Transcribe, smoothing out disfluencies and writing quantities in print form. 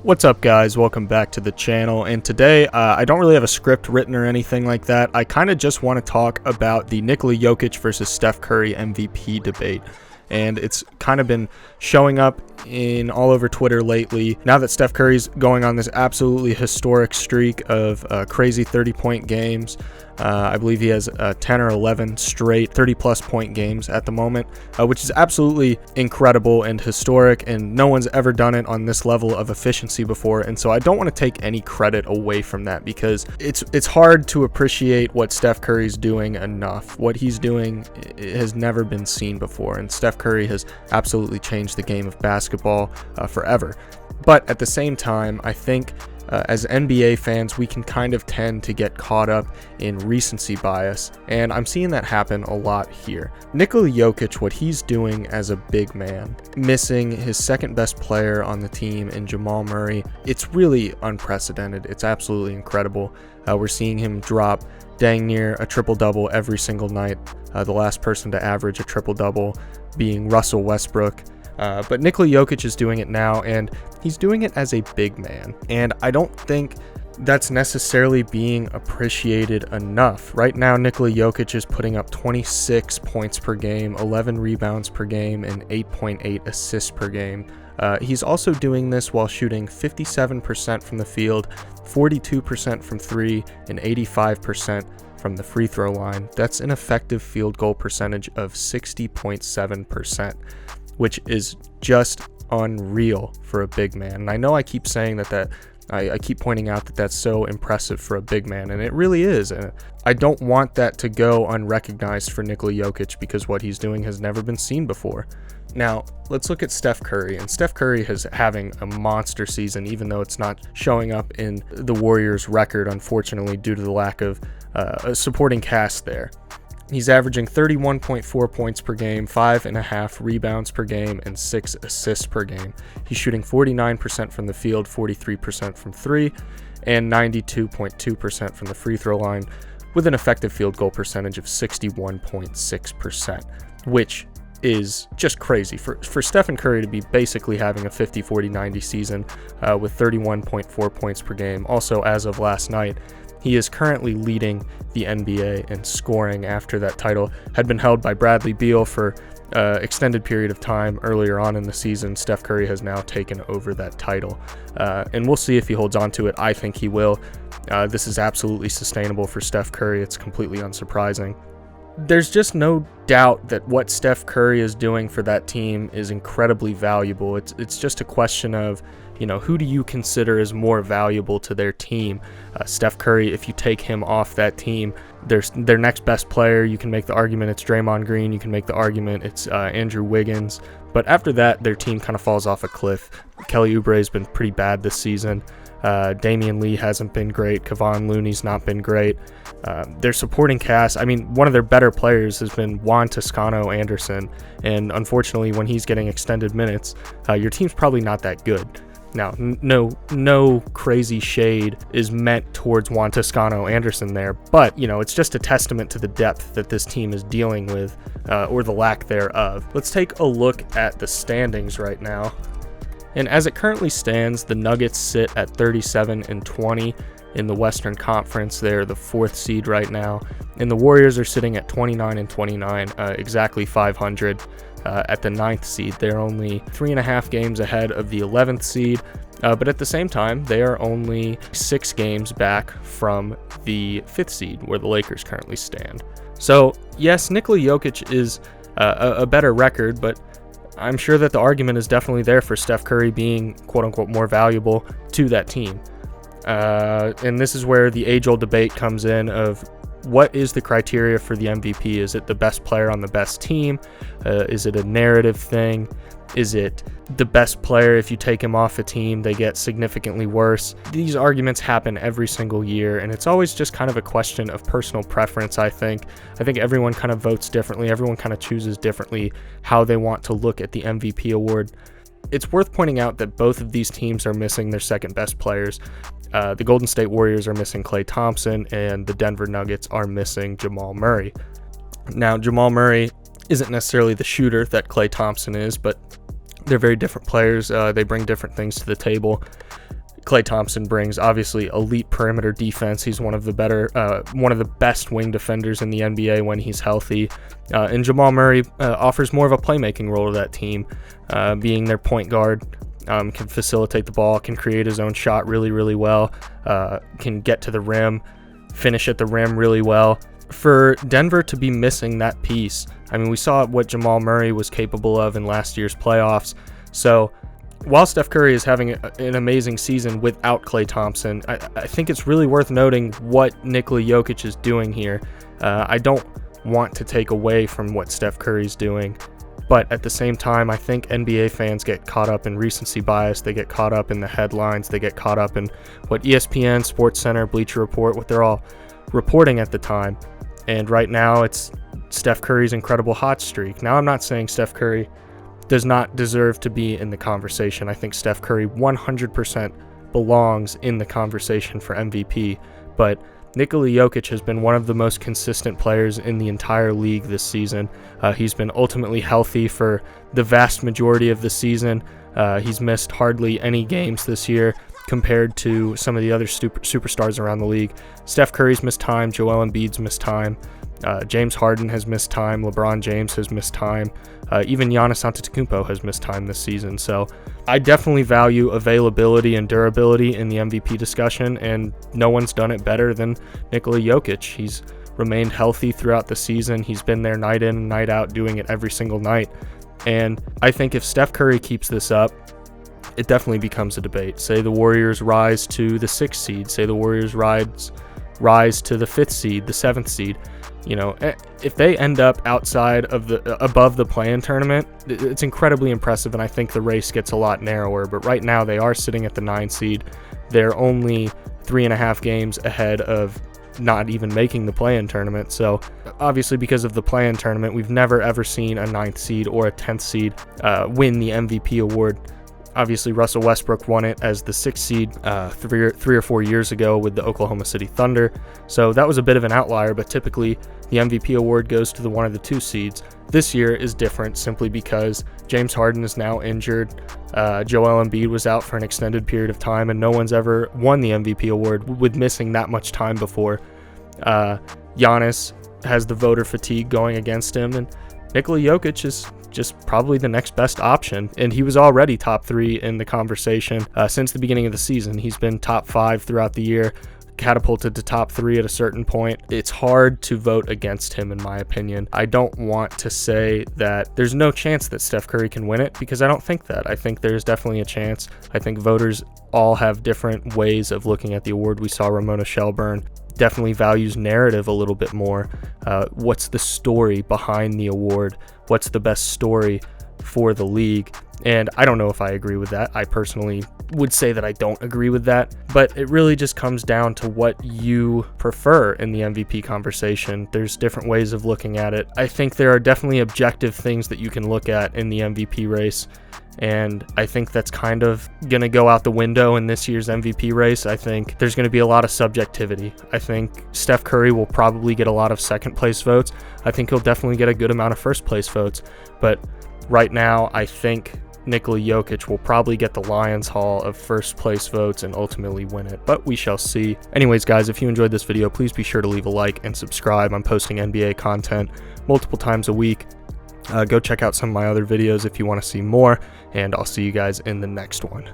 What's up, guys? Welcome back to the channel, and today I don't really have a script written or anything like that. I kind of just want to talk about the Nikola Jokic versus Steph Curry MVP debate, and it's kind of been showing up in all over Twitter lately. Now that Steph Curry's going on this absolutely historic streak of crazy 30-point games, I believe he has 10 or 11 straight 30-plus point games at the moment, which is absolutely incredible and historic, and no one's ever done it on this level of efficiency before. And so I don't want to take any credit away from that, because it's hard to appreciate what Steph Curry's doing enough. What he's doing has never been seen before, and Steph Curry has absolutely changed the game of basketball forever. But at the same time, I think as NBA fans, we can kind of tend to get caught up in recency bias, and I'm seeing that happen a lot here. Nikola Jokic, what he's doing as a big man, missing his second best player on the team in Jamal Murray, it's really unprecedented. It's absolutely incredible. We're seeing him drop dang near a triple-double every single night. The last person to average a triple-double being Russell Westbrook. But Nikola Jokic is doing it now, and he's doing it as a big man. And I don't think that's necessarily being appreciated enough. Right now, Nikola Jokic is putting up 26 points per game, 11 rebounds per game, and 8.8 assists per game. He's also doing this while shooting 57% from the field, 42% from three, and 85% from the free throw line. That's an effective field goal percentage of 60.7%. which is just unreal for a big man. And I know I keep saying I keep pointing out that that's so impressive for a big man, and it really is. And I don't want that to go unrecognized for Nikola Jokic, because what he's doing has never been seen before. Now, let's look at Steph Curry, and Steph Curry is having a monster season, even though it's not showing up in the Warriors' record, unfortunately, due to the lack of a supporting cast there. He's averaging 31.4 points per game, 5.5 rebounds per game, and 6 assists per game. He's shooting 49% from the field, 43% from three, and 92.2% from the free throw line, with an effective field goal percentage of 61.6%, which is just crazy for Stephen Curry to be basically having a 50-40-90 season with 31.4 points per game. Also, as of last night, he is currently leading the NBA in scoring after that title had been held by Bradley Beal for an extended period of time earlier on in the season. Steph Curry has now taken over that title, and we'll see if he holds on to it. I think he will. This is absolutely sustainable for Steph Curry. It's completely unsurprising. There's just no doubt that what Steph Curry is doing for that team is incredibly valuable. It's just a question of, who do you consider as more valuable to their team? Steph Curry, if you take him off that team, their next best player, you can make the argument it's Draymond Green, you can make the argument it's Andrew Wiggins, but after that, their team kind of falls off a cliff. Kelly Oubre has been pretty bad this season. Damian Lee hasn't been great. Kevon Looney's not been great. Their supporting cast, one of their better players has been Juan Toscano Anderson, and unfortunately, when he's getting extended minutes, your team's probably not that good. Now, no crazy shade is meant towards Juan Toscano Anderson there, but, it's just a testament to the depth that this team is dealing with, or the lack thereof. Let's take a look at the standings right now. And as it currently stands, the Nuggets sit at 37-20 in the Western Conference. They're the 4th seed right now. And the Warriors are sitting at 29-29, exactly 500 at the 9th seed. They're only 3.5 games ahead of the 11th seed. But at the same time, they are only 6 games back from the 5th seed, where the Lakers currently stand. So, yes, Nikola Jokic is a better record, but I'm sure that the argument is definitely there for Steph Curry being, quote-unquote, more valuable to that team. And this is where the age-old debate comes in of what is the criteria for the MVP? Is it the best player on the best team? Is it a narrative thing? Is it the best player, if you take him off a team, they get significantly worse? These arguments happen every single year, and it's always just kind of a question of personal preference, I think. I think everyone kind of votes differently. Everyone kind of chooses differently how they want to look at the MVP award. It's worth pointing out that both of these teams are missing their second best players. The Golden State Warriors are missing Klay Thompson, and the Denver Nuggets are missing Jamal Murray. Now, Jamal Murray isn't necessarily the shooter that Klay Thompson is, but they're very different players. They bring different things to the table. Klay Thompson brings obviously elite perimeter defense. He's one of the best wing defenders in the NBA when he's healthy. And Jamal Murray offers more of a playmaking role to that team, being their point guard. Can facilitate the ball, can create his own shot really, really well, can get to the rim, finish at the rim really well. For Denver to be missing that piece, I mean, we saw what Jamal Murray was capable of in last year's playoffs. So while Steph Curry is having an amazing season without Klay Thompson, I think it's really worth noting what Nikola Jokic is doing here. I don't want to take away from what Steph Curry's doing, but at the same time, I think NBA fans get caught up in recency bias. They get caught up in the headlines. They get caught up in what ESPN, SportsCenter, Bleacher Report, what they're all reporting at the time. And right now, it's Steph Curry's incredible hot streak. Now, I'm not saying Steph Curry does not deserve to be in the conversation. I think Steph Curry 100% belongs in the conversation for MVP, but Nikola Jokic has been one of the most consistent players in the entire league this season. He's been ultimately healthy for the vast majority of the season. He's missed hardly any games this year compared to some of the other superstars around the league. Steph Curry's missed time, Joel Embiid's missed time, James Harden has missed time, LeBron James has missed time, even Giannis Antetokounmpo has missed time this season. So I definitely value availability and durability in the MVP discussion, and no one's done it better than Nikola Jokic. He's remained healthy throughout the season. He's been there night in and night out, doing it every single night. And I think if Steph Curry keeps this up, it definitely becomes a debate. Say the Warriors rise to the 6th seed. Say the Warriors rise to the 5th seed, the 7th seed. You know, if they end up outside of above the play-in tournament, it's incredibly impressive, and I think the race gets a lot narrower. But right now, they are sitting at the 9th seed. They're only 3.5 games ahead of not even making the play-in tournament. So obviously, because of the play-in tournament, we've never ever seen a 9th seed or a 10th seed win the MVP award. Obviously, Russell Westbrook won it as the 6th seed 3 or 4 years ago with the Oklahoma City Thunder. So that was a bit of an outlier, but typically the MVP award goes to the 1 of the 2 seeds. This year is different simply because James Harden is now injured. Joel Embiid was out for an extended period of time, and no one's ever won the MVP award with missing that much time before. Giannis has the voter fatigue going against him, and Nikola Jokic is just probably the next best option, and he was already top 3 in the conversation since the beginning of the season. He's been top 5 throughout the year, catapulted to top 3 at a certain point. It's hard to vote against him, in my opinion. I don't want to say that there's no chance that Steph Curry can win it, because I don't think that. I think there's definitely a chance. I think voters all have different ways of looking at the award. We saw Ramona Shelburne definitely values narrative a little bit more. What's the story behind the award? What's the best story for the league? And I don't know if I agree with that. I personally would say that I don't agree with that, but it really just comes down to what you prefer in the MVP conversation. There's different ways of looking at it. I think there are definitely objective things that you can look at in the MVP race, and I think that's kind of going to go out the window in this year's MVP race. I think there's going to be a lot of subjectivity. I think Steph Curry will probably get a lot of second place votes. I think he'll definitely get a good amount of first place votes, but right now I think Nikola Jokic will probably get the Lions Hall of first place votes and ultimately win it, but we shall see. Anyways, guys, if you enjoyed this video, please be sure to leave a like and subscribe. I'm posting NBA content multiple times a week. Go check out some of my other videos if you want to see more, and I'll see you guys in the next one.